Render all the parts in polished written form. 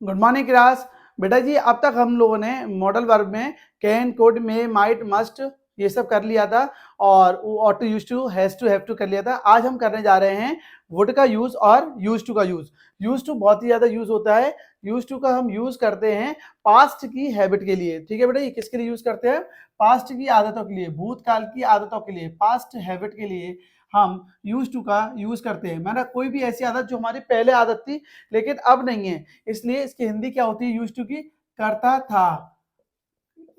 Good morning class. बेटा जी अब तक हम लोगों ने मॉडल वर्ब में can, could, may, might, must ये सब कर लिया था और ought to, use to, has to, have to कर लिया था। आज हम करने जा रहे हैं वुड का यूज और यूज टू का यूज। यूज टू बहुत ही ज्यादा यूज होता है। यूज टू का हम यूज करते हैं पास्ट की हैबिट के लिए। ठीक है बेटा, ये किसके लिए यूज करते हैं? पास्ट की आदतों के लिए, भूतकाल की आदतों के लिए, पास्ट हैबिट के लिए हम यूज टू का यूज करते हैं। मैंने कोई भी ऐसी आदत जो हमारी पहले आदत थी लेकिन अब नहीं है, इसलिए इसकी हिंदी क्या होती है यूज टू की? करता था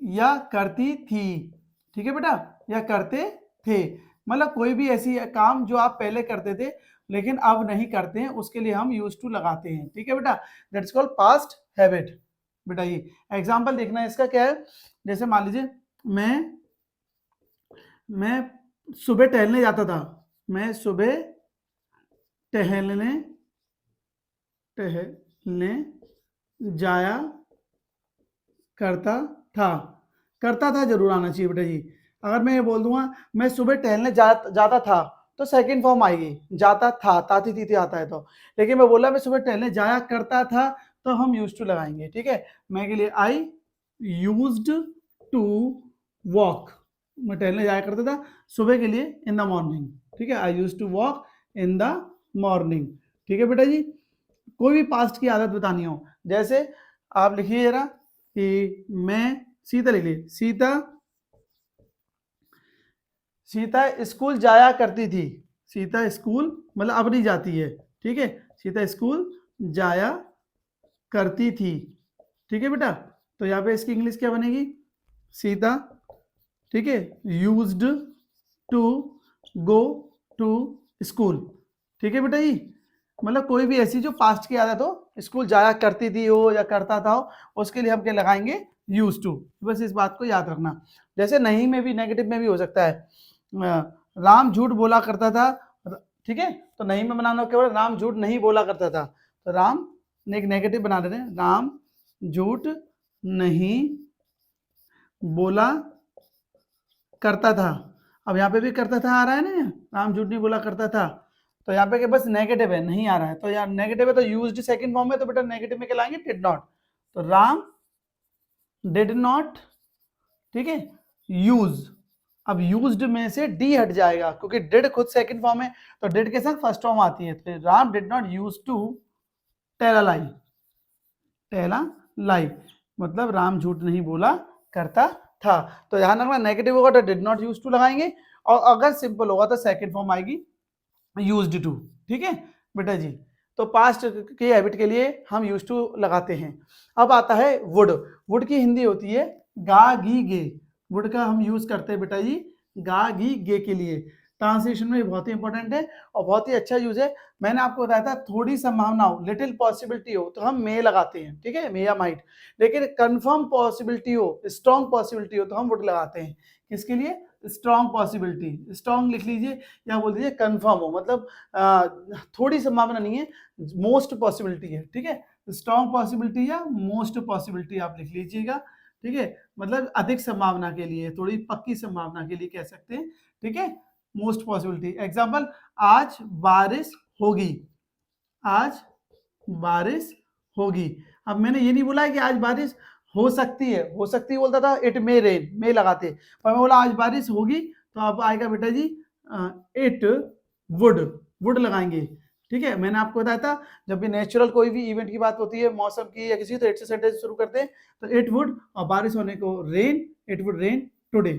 या करती थी। ठीक है बेटा, या करते थे। मतलब कोई भी ऐसी काम जो आप पहले करते थे लेकिन अब नहीं करते हैं, उसके लिए हम यूज टू लगाते हैं। ठीक है बेटा, दैट्स कॉल्ड पास्ट हैबिट। बेटा ये एग्जांपल देखना है इसका क्या है। जैसे मान लीजिए मैं सुबह टहलने जाता था। मैं सुबह टहलने टहलने जाया करता था जरूर आना चाहिए बेटा जी। अगर मैं ये बोल दूंगा मैं सुबह टहलने जाता था, तो सेकंड फॉर्म आएगी जाता था, ताती थी आता है तो। लेकिन मैं बोला मैं सुबह टहलने जाया करता था, तो हम यूज्ड टू लगाएंगे। ठीक है, मैं के लिए आई यूज्ड टू वॉक। मैं टहलने जाया करता था सुबह के लिए इन द मॉर्निंग। ठीक है, I used to walk in the morning. ठीक है बेटा जी, कोई भी पास्ट की आदत बतानी हो, जैसे आप लिखिए जरा कि मैं सीता लिख ली। सीता स्कूल जाया करती थी। सीता स्कूल मतलब अब नहीं जाती है। ठीक है, सीता स्कूल जाया करती थी। ठीक है बेटा, तो यहाँ पे इसकी इंग्लिश क्या बनेगी? सीता, ठीक है, used to go to school. ठीक है बेटा जी, मतलब कोई भी ऐसी जो पास्ट की आदत हो, स्कूल जाया करती थी हो या करता था हो, उसके लिए हम क्या लगाएंगे? Use to. बस इस बात को याद रखना। जैसे नहीं में भी, नेगेटिव में भी हो सकता है। राम झूठ बोला करता था। ठीक है, तो नहीं में बनाना केवल राम झूठ नहीं बोला करता था, तो राम ने एक नेगेटिव बना देते हैं, राम झूठ नहीं बोला करता था। अब यहाँ पे भी करता था आ रहा है ना, राम झूठ नहीं बोला करता था, तो यहाँ पे के बस नेगेटिव है, नहीं आ रहा है, तो यार नेगेटिव है तो यूज्ड सेकंड फॉर्म में, तो बेटा नेगेटिव में क्या लाएंगे? Did not. तो राम डिड नॉट, ठीक है, यूज। अब यूज्ड में से डी हट जाएगा क्योंकि डिड खुद सेकंड फॉर्म है, तो डिड के साथ फर्स्ट फॉर्म आती है। तो Ram did not use to tell a lie. Tell a lie मतलब राम झूठ नहीं बोला करता था। तो ध्यान रखना, नेगेटिव होगा तो डिड नॉट यूज टू लगाएंगे, और अगर सिंपल होगा तो सेकंड फॉर्म आएगी यूज्ड टू। ठीक है बेटा जी, तो पास्ट की हैबिट के लिए हम यूज टू लगाते हैं। अब आता है वुड। वुड की हिंदी होती है गा गी गे। वुड का हम यूज करते हैं बेटा जी गा गी गे के लिए। ट्रांसलेशन में बहुत ही इंपॉर्टेंट है और बहुत ही अच्छा यूज है। मैंने आपको बताया था थोड़ी संभावना हो, लिटिल पॉसिबिलिटी हो, तो हम मे लगाते हैं। ठीक है, मे या माइट। लेकिन कंफर्म पॉसिबिलिटी हो, स्ट्रॉन्ग पॉसिबिलिटी हो, तो हम वुड लगाते हैं। किसके लिए? Strong possibility. स्ट्रॉन्ग लिख लीजिए या बोल दीजिए कंफर्म हो, मतलब थोड़ी संभावना नहीं है, मोस्ट पॉसिबिलिटी है। ठीक है, स्ट्रॉन्ग पॉसिबिलिटी या मोस्ट पॉसिबिलिटी आप लिख लीजिएगा। ठीक है, मतलब अधिक संभावना के लिए, थोड़ी पक्की संभावना के लिए कह सकते हैं। ठीक है, मोस्ट पॉसिबिलिटी। एग्जांपल, आज बारिश होगी। आज बारिश होगी। अब मैंने ये नहीं बोला है कि आज बारिश हो सकती है। हो सकती है बोलता था, इट मे रेन, मे लगाते, पर मैं बोला आज बारिश होगी, तो अब आएगा बेटा जी इट वुड लगाएंगे। ठीक है, मैंने आपको बताया था जब भी नेचुरल कोई भी इवेंट की बात होती है, मौसम की या किसी, तो इट से सेंटेंस शुरू करते हैं, तो इट वुड, और बारिश होने को rain, it would rain today.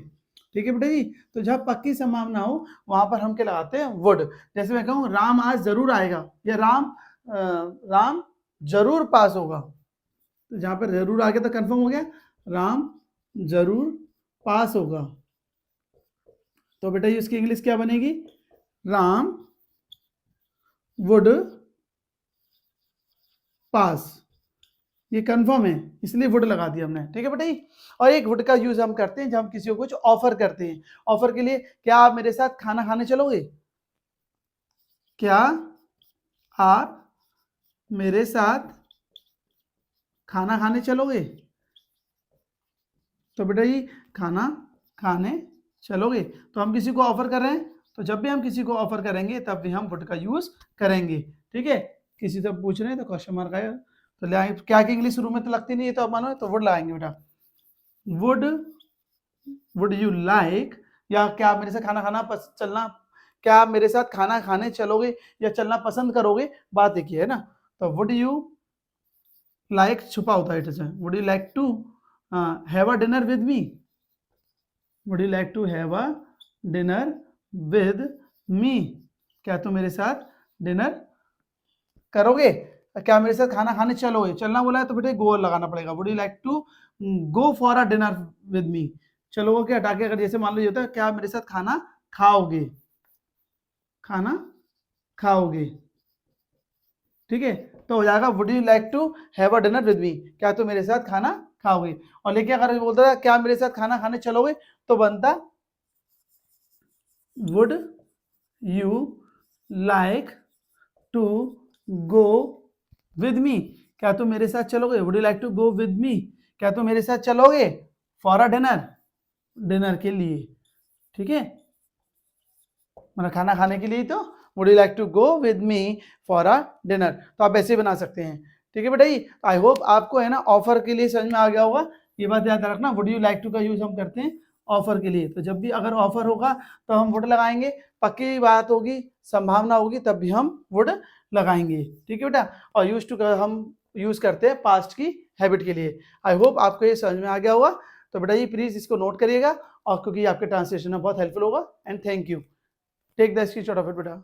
ठीक है बेटा जी, तो जहां पक्की संभावना हो वहां पर हम क्या लगाते हैं? वुड। जैसे मैं कहूँ राम आज जरूर आएगा, या राम जरूर पास होगा, तो जहां पर जरूर आ गया तो कंफर्म हो गया, राम जरूर पास होगा। तो बेटा ये इसकी इंग्लिश क्या बनेगी? राम वुड पास। ये कंफर्म है इसलिए वुड लगा दिया हमने। ठीक है बेटा जी, और एक वुड का यूज हम करते हैं जब हम किसी को कुछ ऑफर करते हैं। ऑफर के लिए, क्या आप मेरे साथ खाना खाने चलोगे? क्या आप मेरे साथ खाना खाने चलोगे? तो बेटा जी खाना खाने चलोगे, तो हम किसी को ऑफर कर रहे हैं, तो जब भी हम किसी को ऑफर करेंगे तब भी हम वुड का यूज करेंगे। ठीक है, किसी से पूछ रहे हैं तो क्वेश्चन मार्क आएगा, तो ले आएंगे, क्या की इंग्लिश शुरू में तो लगती नहीं है, तो अब मानो तो वुड लगाएंगे बेटा। वुड यू लाइक, या क्या मेरे साथ खाना खाना चलना, क्या आप मेरे साथ खाना खाने चलोगे या चलना पसंद करोगे, बात एक ही है ना। तो वुड यू लाइक छुपा होता है, would you like to have a dinner with me, would you like to have a dinner with me, क्या तुम मेरे साथ डिनर करोगे, क्या मेरे साथ खाना खाने चलोगे, चलना बोला है तो बेटे गो लगाना पड़ेगा। Would you like to go for a dinner with me, चलोगे क्या हटा के, अगर जैसे मान लो ये होता है क्या मेरे साथ खाना खाओगे, खाना खाओगे, ठीक है। तो हो जाएगा would you like to have a dinner with me, क्या तुम मेरे साथ खाना खाओगे। और लेकिन अगर बोलता है क्या मेरे साथ खाना खाने चलोगे, तो बनता would you like to go with me, क्या तुम मेरे साथ चलोगे, would you like to go with me, क्या तुम मेरे साथ चलोगे फॉर अ डिनर, डिनर के लिए, ठीक है, मतलब खाना खाने के लिए। तो would you like to go with me for a dinner, तो आप ऐसे बना सकते हैं, ठीक है बेटा। आई होप आपको है ना ऑफर के लिए समझ में आ गया होगा, ये बात याद रखना, वुड यू लाइक टू का यूज हम करते हैं ऑफर के लिए, तो जब भी अगर ऑफर होगा तो हम वुड लगाएंगे, पक्की बात होगी, संभावना होगी, तब भी हम वुड लगाएंगे, ठीक है बेटा। और यूज टू हम यूज करते हैं पास्ट की हैबिट के लिए। आई होप आपको ये समझ में आ गया होगा, तो बेटा ये प्लीज इसको नोट करिएगा, और क्योंकि आपके ट्रांसलेशन में बहुत हेल्पफुल होगा। And thank you, take the screenshot of it बेटा।